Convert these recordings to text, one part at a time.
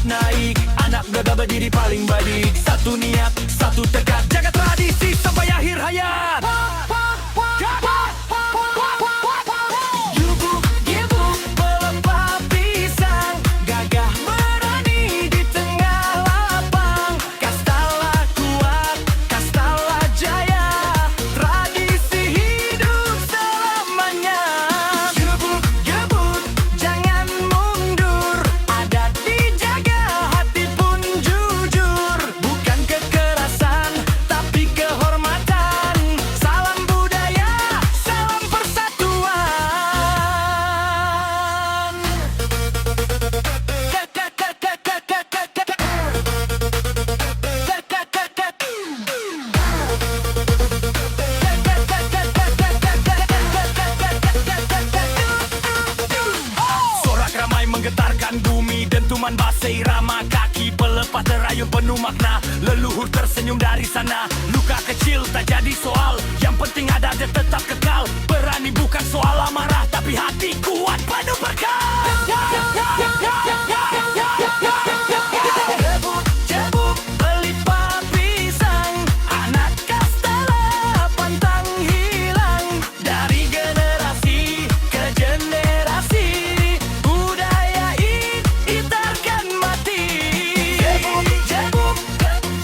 naik. Anak muda berdiri paling baik. Satu niat, satu tekad, jaga tradisi sampai akhir hayat. Gebuk, pelepah pisang, gagah berani di tengah lapang. Kastala kuat, Kastala jaya, tradisi hidup selamanya. Gebuk, jangan mundur, adat dijaga, hati pun jujur. Bukan kekerasan, tapi kehormatan. Salam budaya, salam persatuan. Sorak ramai menggetarkan bumi, dentuman bass irama kaki, pelepah terayun penuh makna, leluhur tersenyum dari sana. Luka kecil tak jadi soal, yang penting ada dia tetap kekal. Berani bukan soal amarah, tapi hati kuat penuh berkah. Gebuk, pelepah pisang, anak Kastala pantang hilang. Dari generasi ke generasi, budaya ini takkan mati. Gebuk,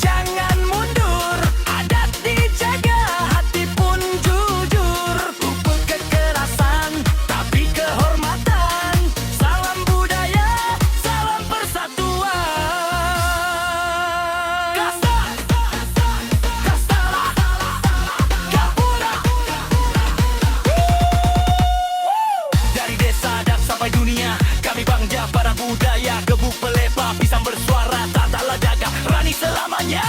jangan mundur, adat dijaga, hati pun jujur. Bukan kekerasan, tapi kehormatan. Salam budaya, salam persatuan. Kastala, Gapura. Dari desa dan sampai dunia, kami bangga pada budaya. Gebuk, pelepah pisang bersuara, tata ledaga, rani selamanya.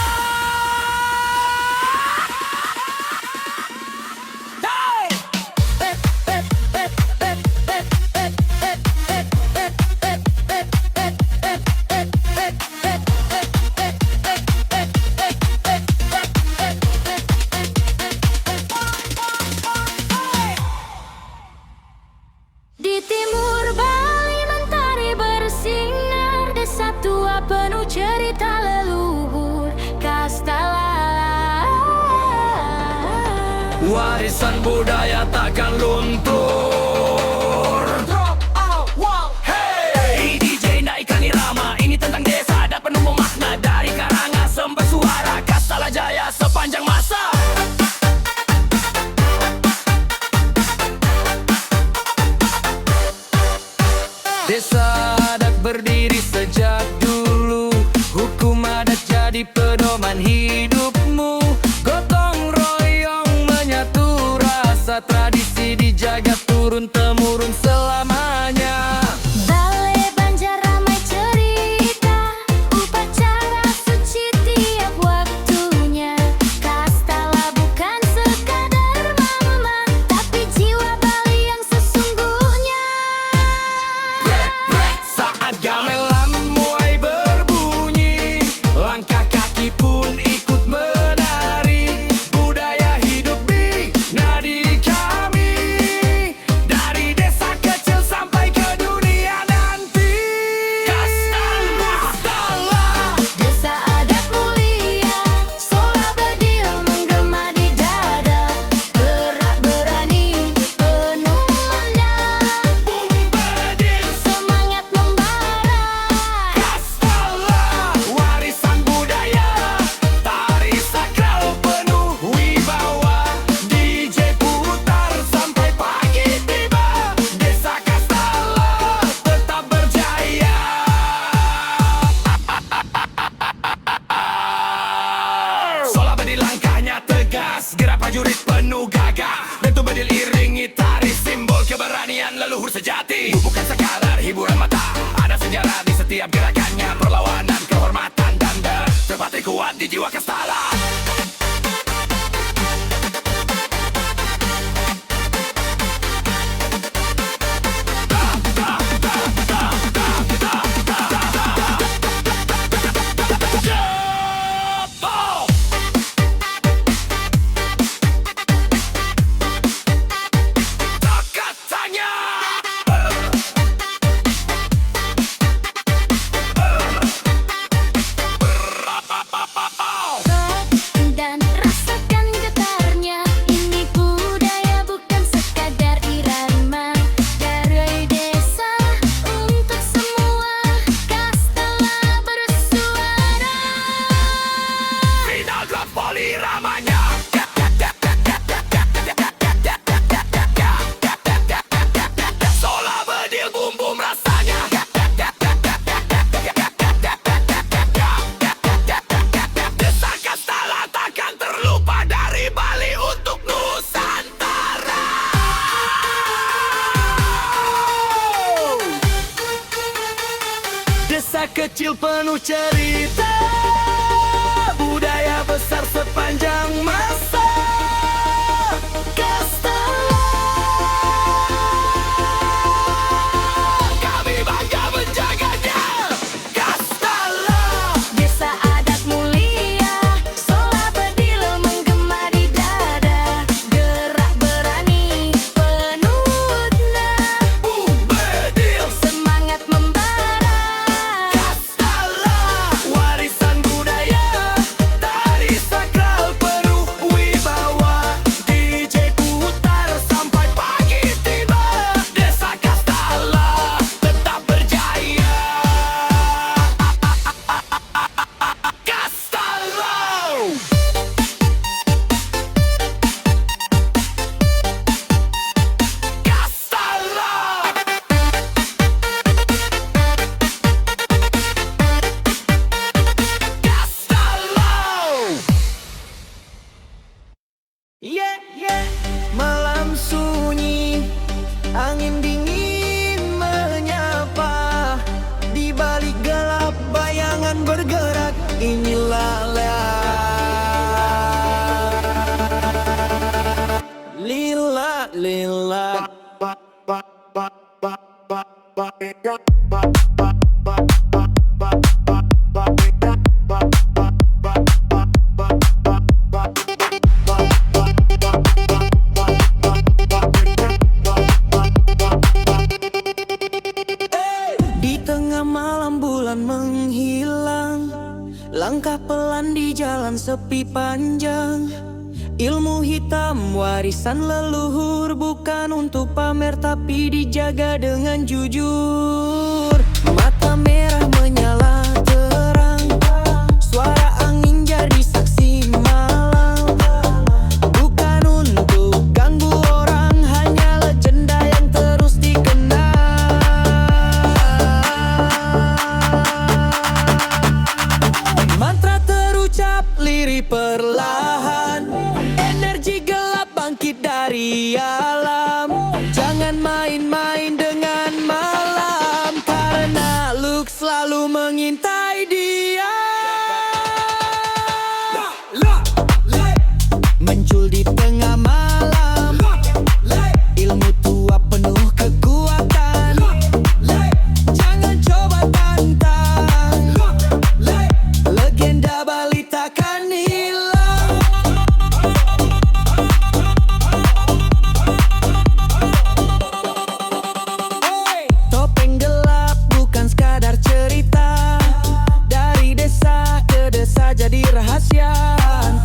Di timur Bali mentari bersinar, desa tua penuh cerita leluhur Kastala. Warisan budaya takkan luntur. Hey, DJ naikkan irama, ini tentang desa dan penuh makna. Dari Karangasem bersuara, Kastala jaya sepanjang masa. Desa adat berdiri sejak dulu, hukum adat jadi pedoman hidupmu. Gotong royong menyatu, rasa tradisi dijaga turun-temurun selamanya. Balai Banjar ramai cerita, upacara suci tiap waktunya. Kastala bukan sekadar mama, tapi jiwa Bali yang sesungguhnya. Saat gamelan mulai berbunyi, langkah kaki pun ikut menari. Budaya hidup di nadi kami, dari desa kecil sampai ke dunia nanti. Kastala, Desa adat mulia, sola bedil menggema di dada. Gerak berani, penuh makna, bedil. semangat membara. Kastala, warisan budaya, tari sakral penuh wibawa. DJ putar sampai pagi tiba, desa Kastala tetap berjaya. Sola bedil langkahnya tegas, gerak prajurit penuh gagah. Dentu bedil iringi tari, simbol keberanian leluhur sejati. Bukan sekadar hiburan mata, ada sejarah di setiap gerakannya. Perlawanan, kehormatan, dan terpatri kuat di jiwa Kastala. Masa kecil penuh cerita, budaya besar sepanjang masa. Kastala, kami bangga menjaganya. Kastala, Desa adat mulia, sola bedil menggema di dada. Gerak berani, penuh Bedil. semangat membara. Kastala, warisan budaya, tari sakral penuh wibawa. DJ putar sampai pagi tiba, desa Kastala tetap berjaya. Kastala. Yeah, yeah. Malam sunyi, angin dingin menyapa. Di balik gelap bayangan bergerak. Inilah lila lila. Di tengah malam bulan menghilang, langkah pelan di jalan sepi panjang. Ilmu hitam warisan leluhur, bukan untuk pamer tapi dijaga dengan jujur. Mata merah menyala terang, suara angin jadi saksi malam. Bukan untuk ganggu orang, hanya legenda yang terus dikenal. Mantra terucap lirih perlahan, energi gelap bangkit dari alam. Jangan main-main dengan malam, karena Luke selalu mengintai dia. Muncul di tengah malam, ilmu tua penuh kekuatan. Jangan coba tantang, legenda Bali takkan hilang. Topeng gelap bukan sekadar cerita, dari desa ke desa jadi rahasia.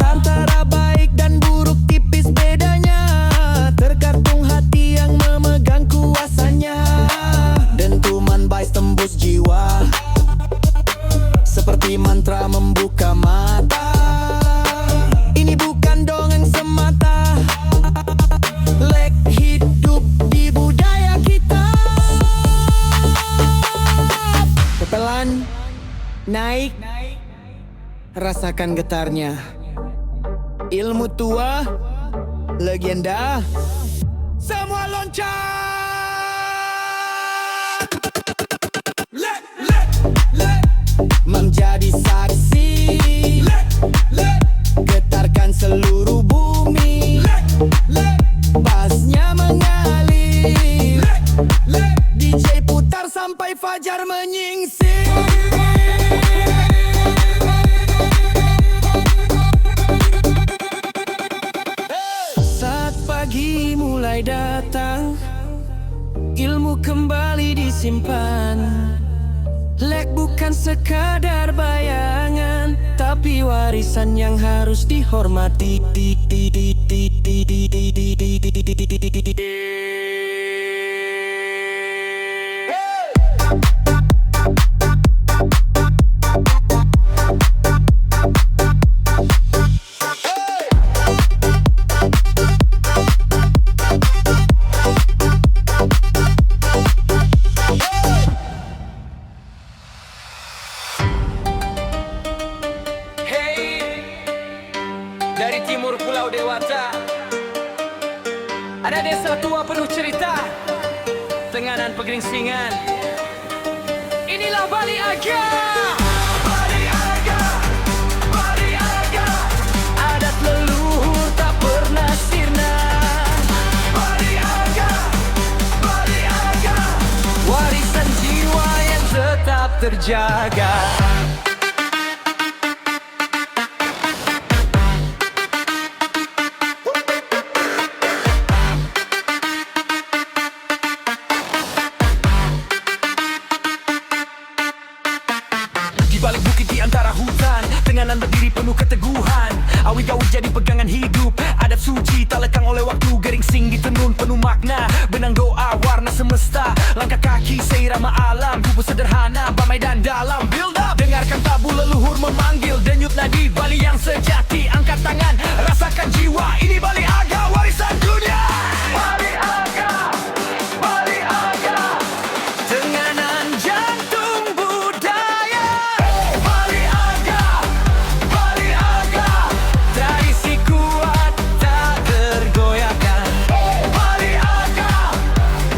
Antara baik dan buruk tipis bedanya, tergantung hati yang memegang kuasanya. Dentuman bass tembus jiwa, seperti mantra membuka mata. Ini bukan dongeng semata, lek hidup di budaya kita. Kepelan naik, rasakan getarnya. Ilmu tua, legenda, semua loncat. Menjadi saksi, getarkan seluruh bumi. Bassnya mengalir, DJ putar sampai fajar menyingsing. Saat pagi mulai datang, ilmu kembali disimpan. Lek bukan sekadar bayangan, tapi warisan yang harus dihormati. Dari timur Pulau Dewata ada desa tua penuh cerita, Tenganan Pegeringsingan. Inilah Bali Aga. Bali Aga, Bali Aga. Adat leluhur tak pernah sirna. Bali Aga, Bali Aga. Warisan jiwa yang tetap terjaga. Di balik bukit di antara hutan, tenganan berdiri penuh keteguhan. Awi gaul jadi pegangan hidup, adat suci tak lekang oleh waktu. Geringsing ditenun penuh makna, benang doa warna semesta. Langkah kaki seirama alam, tubuh sederhana, damai dan dalam. Build up, dengarkan tabu leluhur memanggil. Denyut nadi Bali yang sejati, angkat tangan, rasakan jiwa. Ini Bali Aga, warisan dunia. Bali Aga, Bali Aga. Tenganan jantung budaya. Bali Aga, Bali Aga. Tradisi kuat tak tergoyahkan. Bali Aga,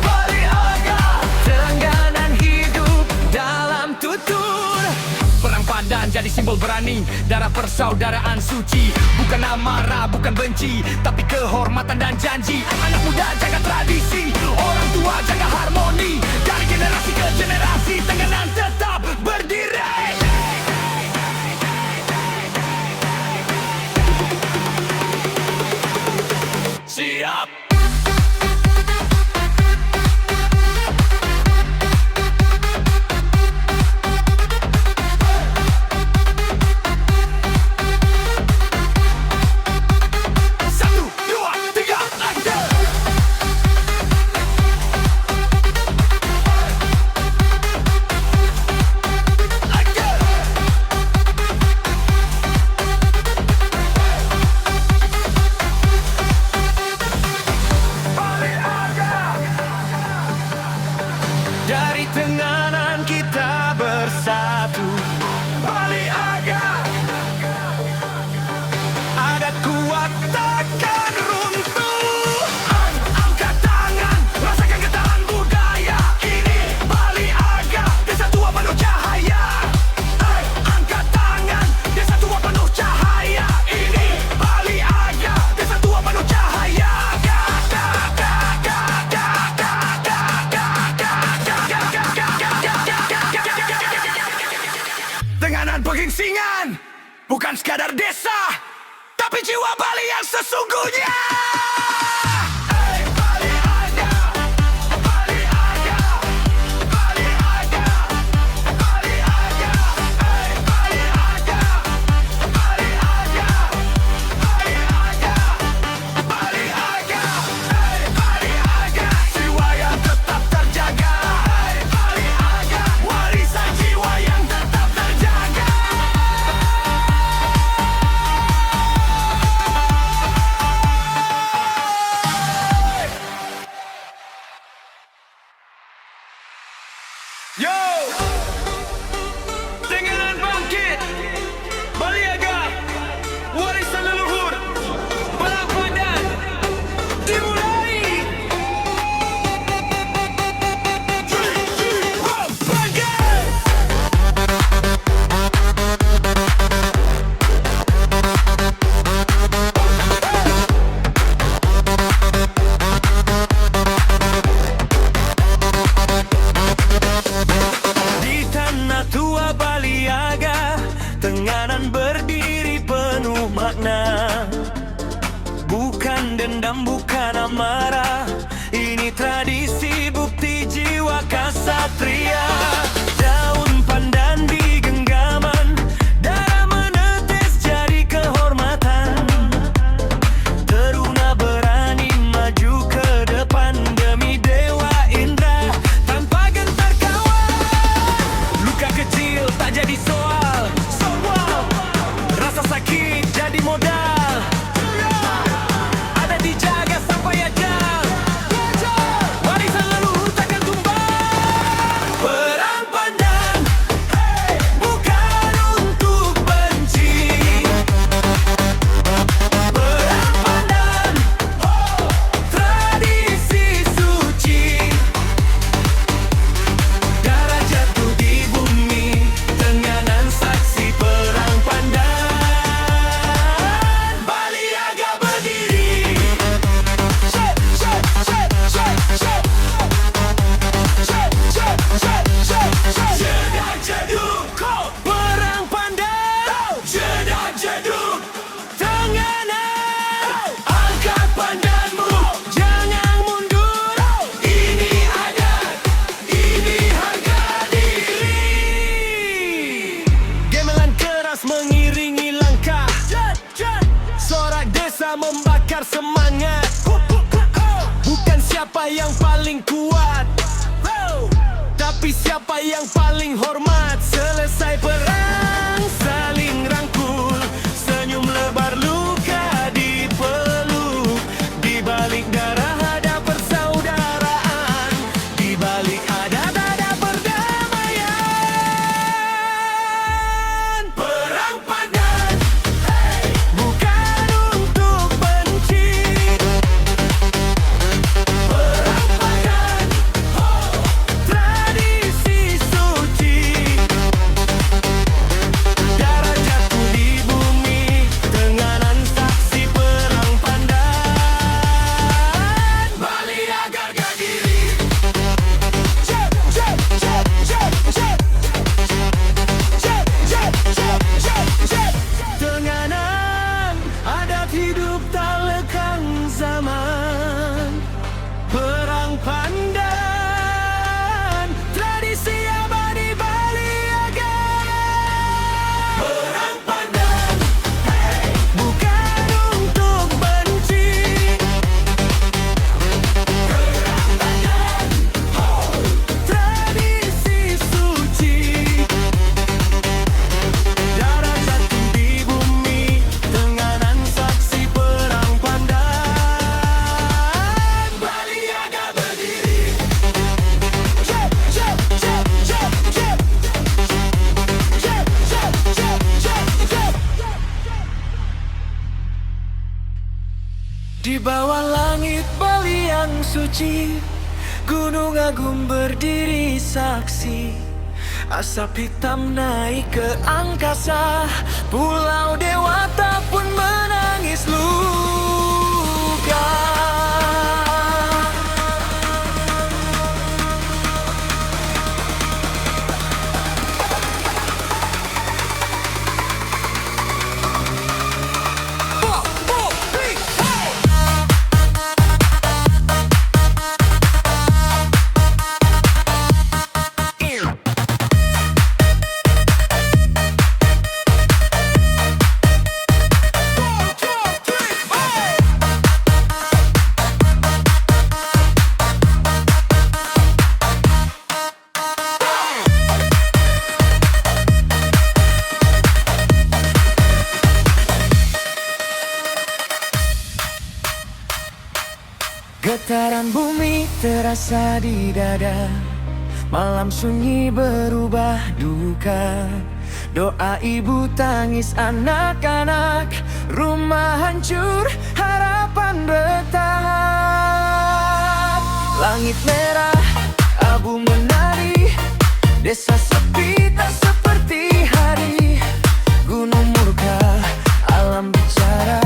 Bali Aga. Tenganan hidup dalam tutur. Perang pandan jadi simbol berani, darah persaudaraan suci. Bukan amarah, bukan benci, tapi kehormatan dan janji. Anak muda jaga tradisi, orang tua jaga harmoni. Dari generasi ke generasi, tenganan tetap berdiri. Siap. Satu, dua, tiga, like that. Like that. Bali Aga. Dari tenganan kita bersatu. Bali Aga. Adat kuat takkan runtuh. Angkat tangan, rasakan getaran budaya. Ini Bali Aga, desa tua penuh cahaya. Angkat tangan, desa tua penuh cahaya. Ini Bali Aga, desa tua penuh cahaya. Tenganan pegingsingan, bukan sekadar desa, tapi jiwa Bali yang sesungguhnya. Bali Aga, Bali Aga, Bali Aga, Bali Aga, Bali Aga, Bali Aga, Bali Aga, Bali Aga, Bali Aga. Jiwa yang tetap terjaga. Bali Aga, warisan jiwa yang tetap terjaga. Yo, tenganan bangkit, Bali Aga, warisan leluhur, perang pandan dimulai. Bangkit! Di tanah tua Bali Aga, tenganan berdiri penuh makna. Bukan dendam, bukan amarah, ini tradisi bukti jiwa kasatria. Daun pandan di genggaman, darah menetes jadi kehormatan. Teruna berani maju ke depan demi Dewa Indra tanpa gentar kawan. Luka kecil tak jadi soal, rasa sakit jadi modal. Ada dijaga sampai ajal, warisan leluhur takkan tumbang. yang paling kuat? Tapi siapa yang paling hormat? Selesai perang, saling rangkul, senyum lebar luka dipeluk. Di balik darah ada persaudaraan, di balik adat ada perdamaian. Perang pandan, bukan untuk benci. Perang pandan, tradisi suci. Darah jatuh di bumi, tenganan saksi perang pandan. Bali agar gadiri. Jep, jep, jep, jep, jep. Jep, jep, jep, jep, jep. Tenganan, adat hidup tak lekang zaman. Perang pandan, tradisi abadi Bali Agar. Perang pandan, bukan untuk benci. Perang pandan, tradisi suci. Darah jatuh di bumi, tenganan saksi perang pandan. Bali Agar berdiri. Jep, jep, jep, jep, jep. Jep, jep, jep, jep, jep. Di bawah langit Bali yang suci, Gunung Agung berdiri saksi. Asap hitam naik ke angkasa, Pulau Dewata pun menangis luka. Getaran bumi terasa di dada, malam sunyi berubah duka. Doa ibu, tangis anak-anak, rumah hancur, harapan retak. Langit merah, abu menari, desa sepi tak seperti hari. Gunung murka, alam bicara,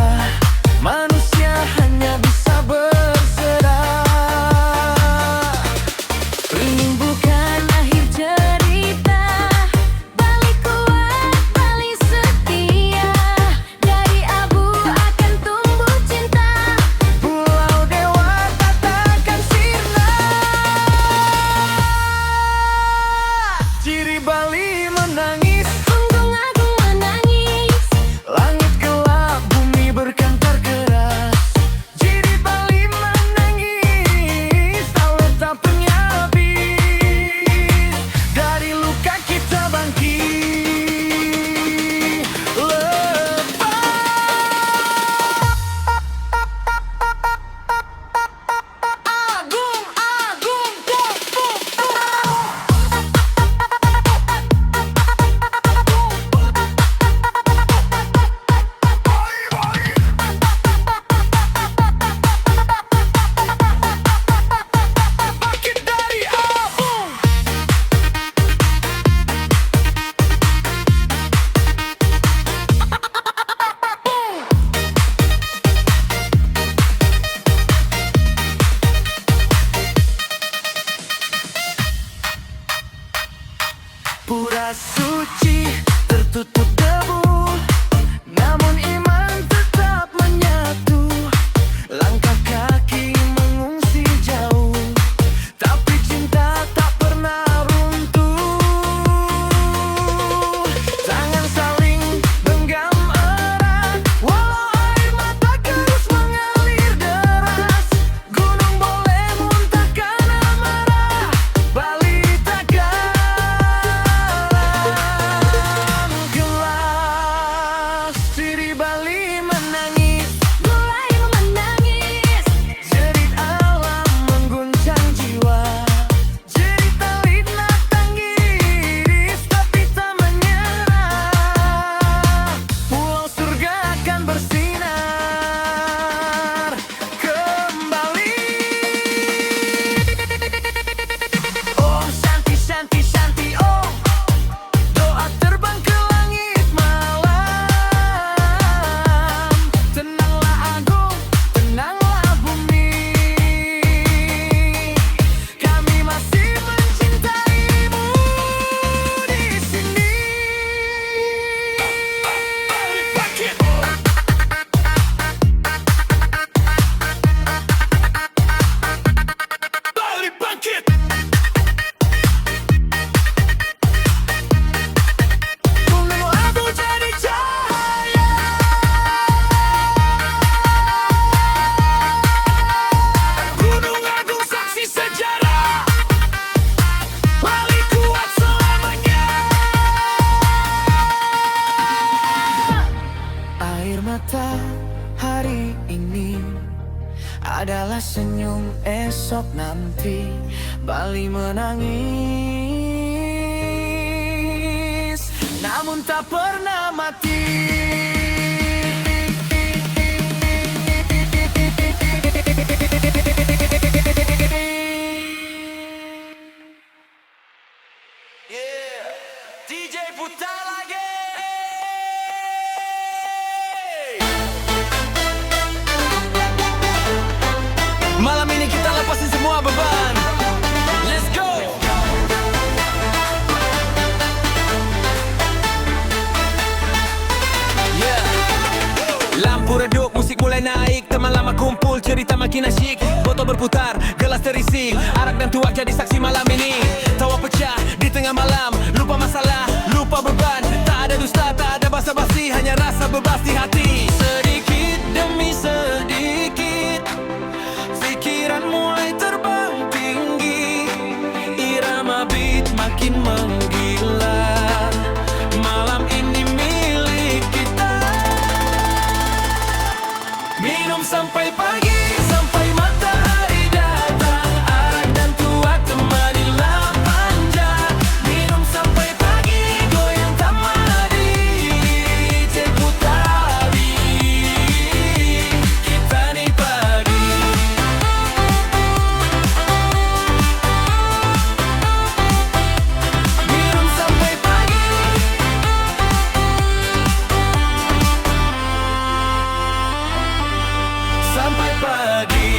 manusia hanya bisa berserah. Ini bukan akhir cerita, Bali kuat, Bali setia. Dari abu akan tumbuh cinta. Pulau Dewata takkan sirna. Ciri Bali menangis, Gunung Agung menangis. langit gelap, bumi berkantar keras. Ciri Bali menangis, tak letak penyapis. Dari luka kita bangkit lepas. Agung, agung, pum, pum, bangkit dari abu. Pura suci tertutup debu, namun iman tetap menyatu. Langkah kaki mengungsi jauh, tapi cinta tak pernah runtuh. Tangan saling genggam erat, walau air mata terus mengalir deras. Gunung boleh muntah adalah senyum esok nanti, Bali menangis namun tak pernah mati. DJ putar lagi. Malam ini kita lepasin semua beban. Let's go. Yeah. Lampu redup, musik mulai naik. Teman lama kumpul, cerita makin asyik. Botol berputar, gelas terisi. Arak dan tuak jadi saksi malam ini. Tawa pecah di tengah malam. Lupa masalah, lupa beban. Tak ada dusta, tak ada basa-basi. Hanya rasa bebas di hati. Sedikit demi sedikit pikiran mulai terbang tinggi. Irama beat makin menggila. Malam ini milik kita. Minum sampai pagi, sampai matahari datang. Arak dan tuak temani lapan jam. Minum sampai pagi, goyang tamadi. Jemput tadi, kita nikmati. Minum sampai pagi. Sampai pagi.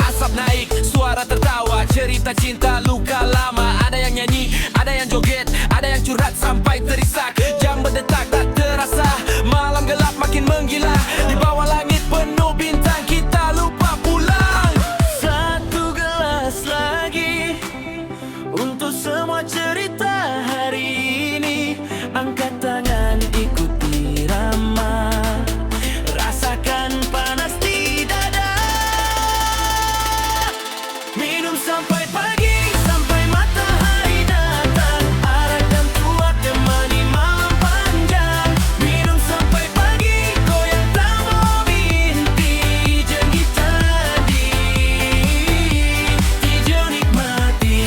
Asap naik, suara tertawa, cerita cinta luka lama. Ada yang nyanyi, ada yang joget, ada yang curhat sampai terisak. Jam berdetak tak terasa, malam gelap makin menggila. Di bawah langit penuh bintang, kita lupa pulang. Satu gelas lagi untuk semua cerita hari ini. Angkat tangan, ikuti irama. Rasakan panas di dada. Minum sampai pagi, sampai matahari datang. Arak dan tuak temani malam panjang. Minum sampai pagi, goyang tambah binti. Janji tadi, hijau nikmati.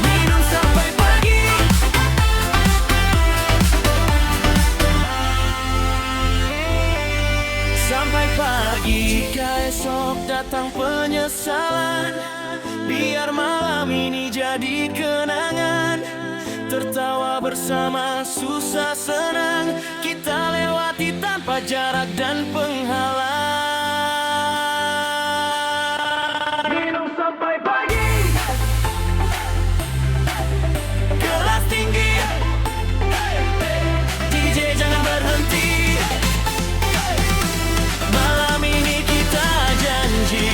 Minum sampai pagi. Sampai pagi. Jika esok datang penyesalan, biar malam ini jadi kenangan. Tertawa bersama, susah senang. Kita lewati tanpa jarak dan penghalang. Minum sampai pagi. Gelas tinggi. DJ jangan berhenti. Malam ini kita janji.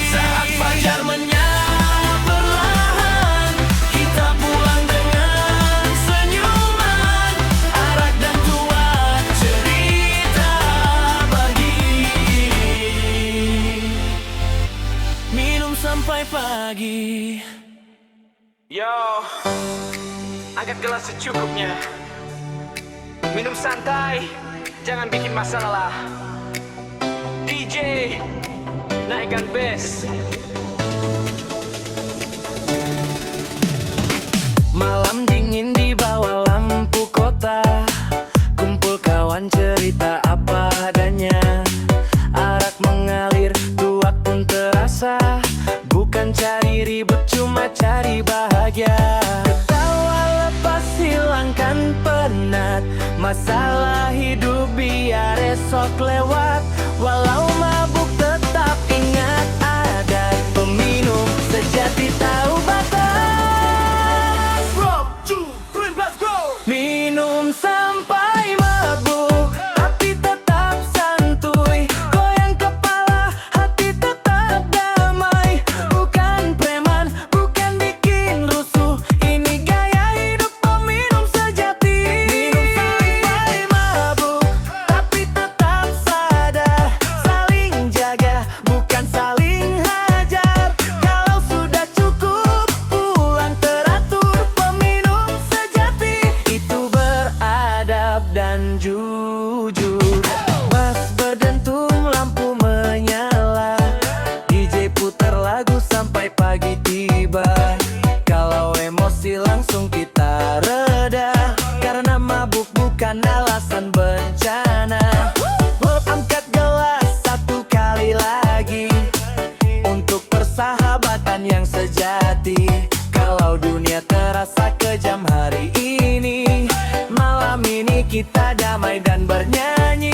Saat fajar menyala perlahan, kita pulang dengan senyuman. Arak dan tuak cerita bagi. Minum sampai pagi. Yo, angkat gelas secukupnya. Minum santai, jangan bikin masalah. DJ, naikkan bass. Malam dingin di bawah lampu kota. Kumpul kawan cerita apa adanya. Arak mengalir, tuak pun terasa. Bukan cari ribut, cuma cari bahagia. Ketawa lepas, hilangkan penat. Masalah hidup biar esok lewat. Walau mabuk tetap ingat adat. Peminum sejati tahu batas. Rock, 2, 3, let's go. Minum sampai mabuk, tapi tetap santuy. Goyang kepala, hati tetap damai. Bukan preman, bukan bikin rusuh. Ini gaya hidup peminum sejati. Minum sampai mabuk, tapi tetap sadar. Saling jaga, bukan saling hajar. Kalau sudah bukan alasan bencana. Angkat gelas satu kali lagi untuk persahabatan yang sejati. Kalau dunia terasa kejam hari ini, malam ini kita damai dan bernyanyi.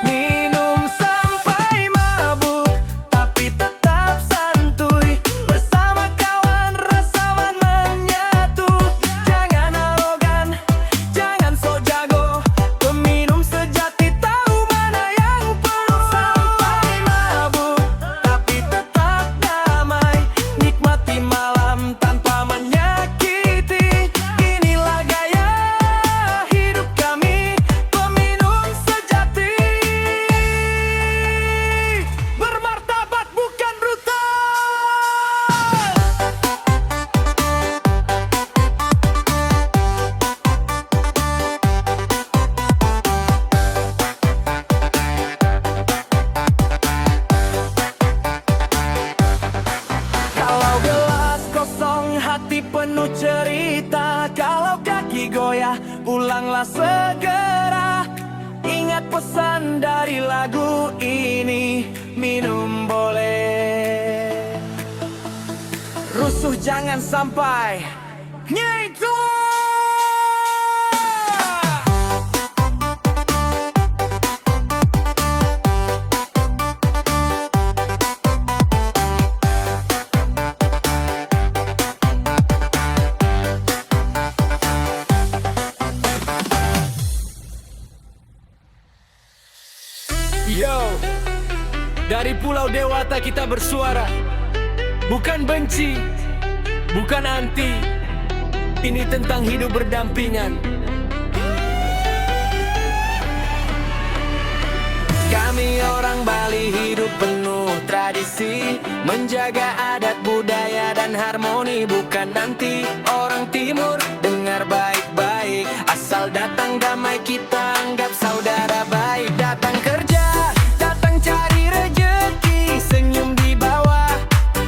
Minum sampai mabuk, tapi tetap santuy. Bersama kawan rasawan menyatu. Jangan arogan, jangan sok jago. Peminum sejati tahu mana yang perlu. Sampai mabuk, tapi tetap damai. Nikmati malam tanpa menyakiti. Inilah gaya hidup kami, peminum sejati. Bermartabat bukan brutal. Kalau gelas kosong, hati penuh cerita. Kalau kaki goyah, pulanglah segera. Ingat pesan dari lagu ini, minum boleh, rusuh jangan sampai. Nyaitu. Yo, dari Pulau Dewata kita bersuara. Bukan benci, bukan anti. Ini tentang hidup berdampingan. Kami orang Bali hidup penuh tradisi, menjaga adat budaya dan harmoni. Bukan nanti orang timur, dengar baik-baik. Asal datang damai kita anggap saudara baik. Datang kerja, datang cari rejeki, senyum di bawah,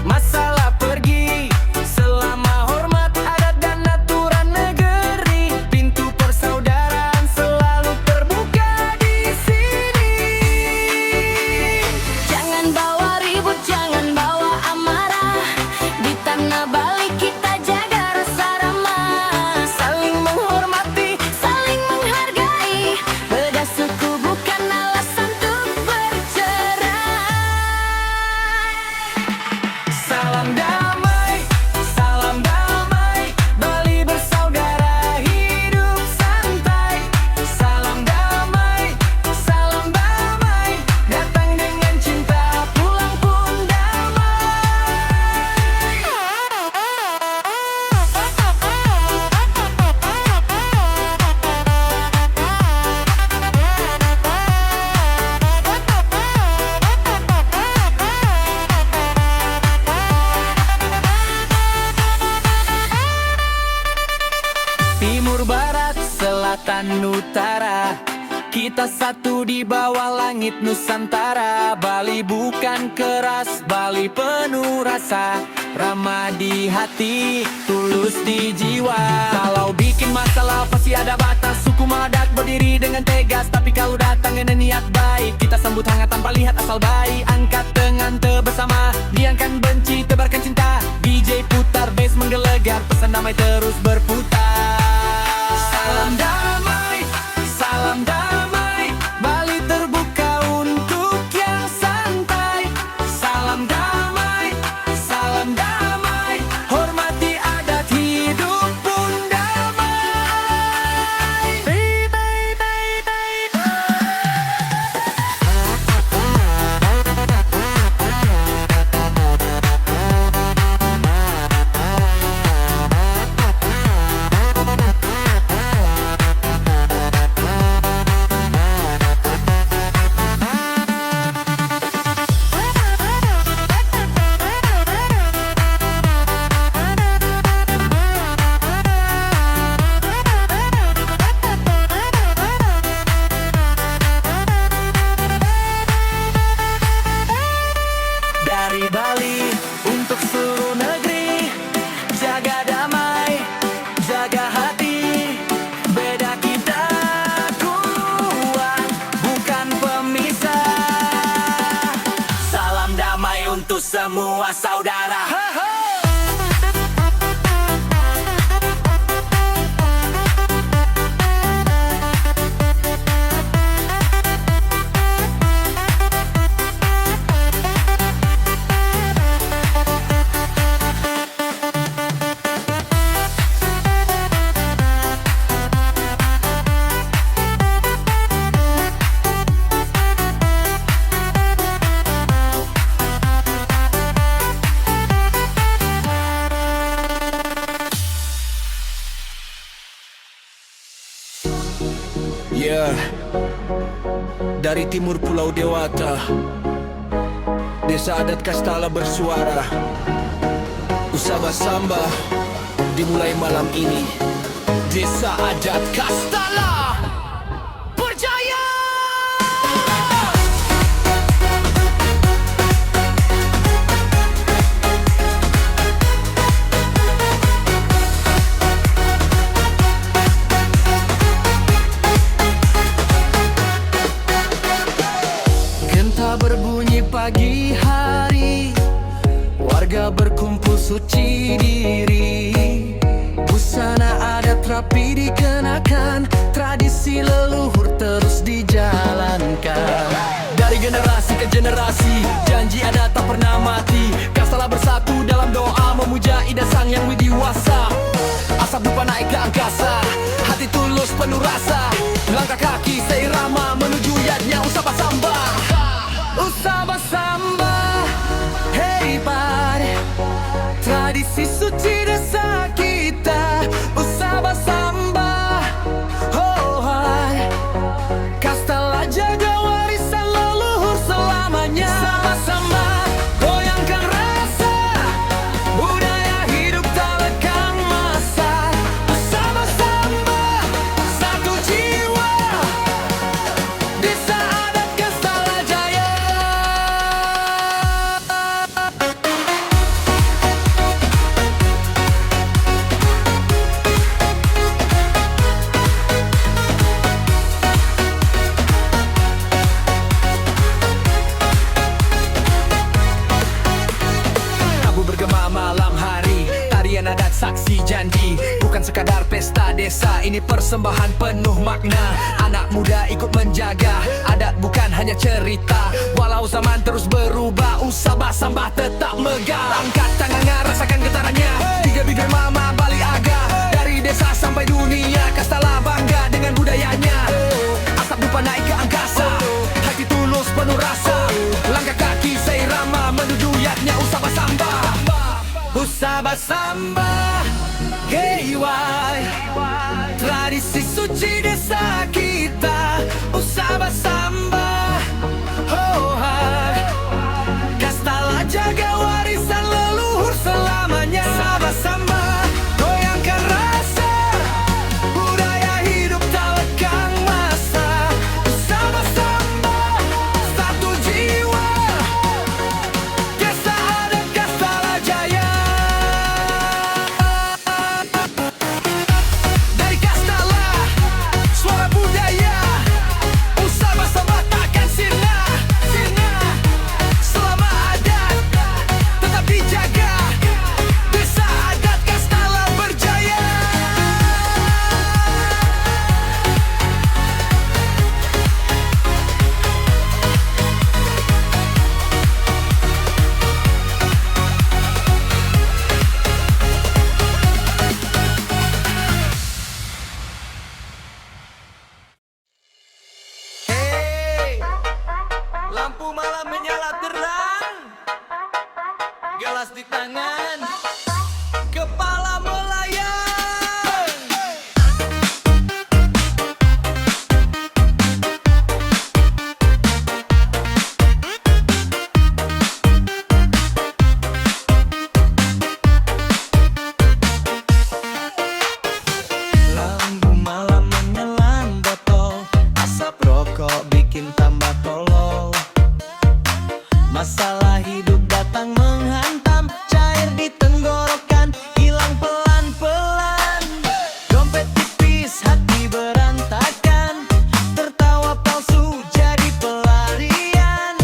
masalah pergi. Selama hormat adat dan aturan negeri, pintu persaudaraan selalu terbuka di sini. Jangan bawa ribut, jangan bawa amarah. Di tanah Bali kita jaga rasa ramah. Saling menghormati, Saling menghargai. Beda suku bukan alasan untuk bercerai. salam damai, salam damai. Bali bersaudara hidup santai. Salam damai, datang dengan cinta, pulang pun damai. Timur, barat, selatan, utara, kita satu di bawah langit Nusantara. Bali bukan keras, Bali penuh rasa, ramah di hati, tulus di jiwa. Kalau bikin masalah pasti ada batas. Suku Madak berdiri dengan tegas, tapi kalau datang dengan niat baik, kita sambut hangat tanpa lihat asal baik. Angkat tangan bersama, diamkan benci, tebarkan cinta. DJ putar bass menggelegar, pesan damai terus berputar. Salam damai, salam damai. Bali terbuka untuk yang santai. Salam damai, hormati adat hidup pun damai. Bye, bye, bye, bye. untuk semua saudara. Yeah, dari timur Pulau Dewata, Desa Adat Kastala bersuara. Usaba Samba dimulai malam ini. Desa Adat Kastala berjaya. Berbunyi pagi hari, warga berkumpul suci diri. Busana adat rapi dikenakan, tradisi leluhur terus dijalankan. Dari generasi ke generasi, janji adat tak pernah mati. Kastala bersatu dalam doa memuja Ida Sang Yang Widiwasa. Asap dupa naik ke angkasa, hati tulus penuh rasa. Langkah kaki seirama menuju yadnya Usaba Samba. Usaba Samba, hey pare, tradisi suci desa kita. Usaba Samba, oh hai, Kastala jaga warisan leluhur selamanya. Usaba Samba, goyangkan rasa, budaya hidup tak lekang masa. Usaba Samba, satu jiwa, desa adat Kastala jaya. Bergema malam hari, tarian adat saksi janji. Bukan sekadar pesta desa, ini persembahan penuh makna. Anak muda ikut menjaga, adat bukan hanya cerita. Walau zaman terus berubah, Usaba Samba tetap megah. Angkat tangannya, rasakan getarannya, tiga bibir mama Bali Aga. Dari desa sampai dunia, Kastala bangga dengan budayanya. Asap dupa naik ke angkasa, hati tulus penuh rasa. Langkah kaki seirama menuju yadnya Usaba Samba. Usaba Samba, hey why, tradisi suci desa kita. Usaba Samba, oh hai, Kastala jaga warisan leluhur selamanya. Usaba Samba, goyangkan rasa, budaya hidup tak lekang masa. Usaba Samba, satu jiwa, desa adat Kastala jaya. Dari Kastala, suara budaya, Usaba Samba takkan sirna. Selama adat tetap dijaga, desa adat Kastala berjaya. Hey, lampu malam menyala terang, gelas di tangan, kepala melayang. Lampu malam menyelam botol, asap rokok bikin tambah tolol. Masalah hidup datang menghantam, cair di tenggorokan, hilang pelan-pelan. Dompet tipis, hati berantakan, tertawa palsu jadi pelarian.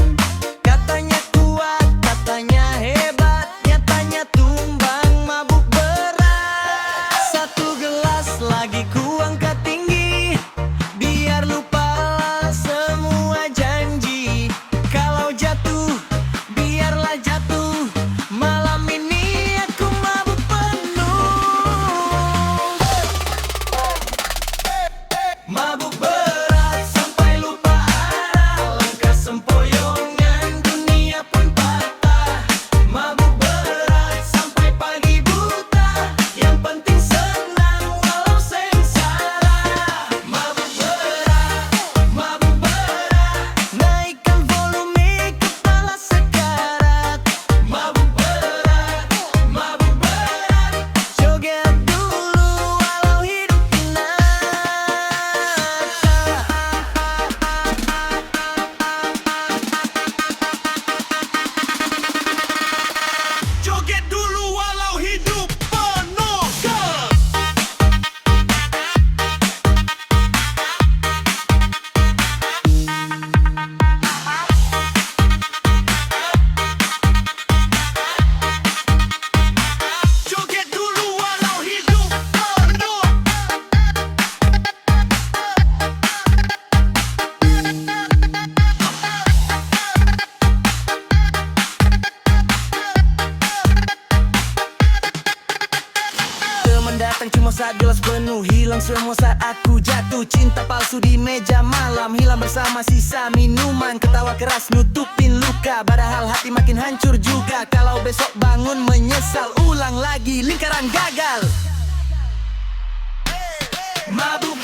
Katanya kuat, katanya hilang semua saat aku jatuh. Cinta palsu di meja malam, hilang bersama sisa minuman. Ketawa keras nutupin luka, padahal hati makin hancur juga. Kalau besok bangun menyesal, ulang lagi lingkaran gagal. Mabuk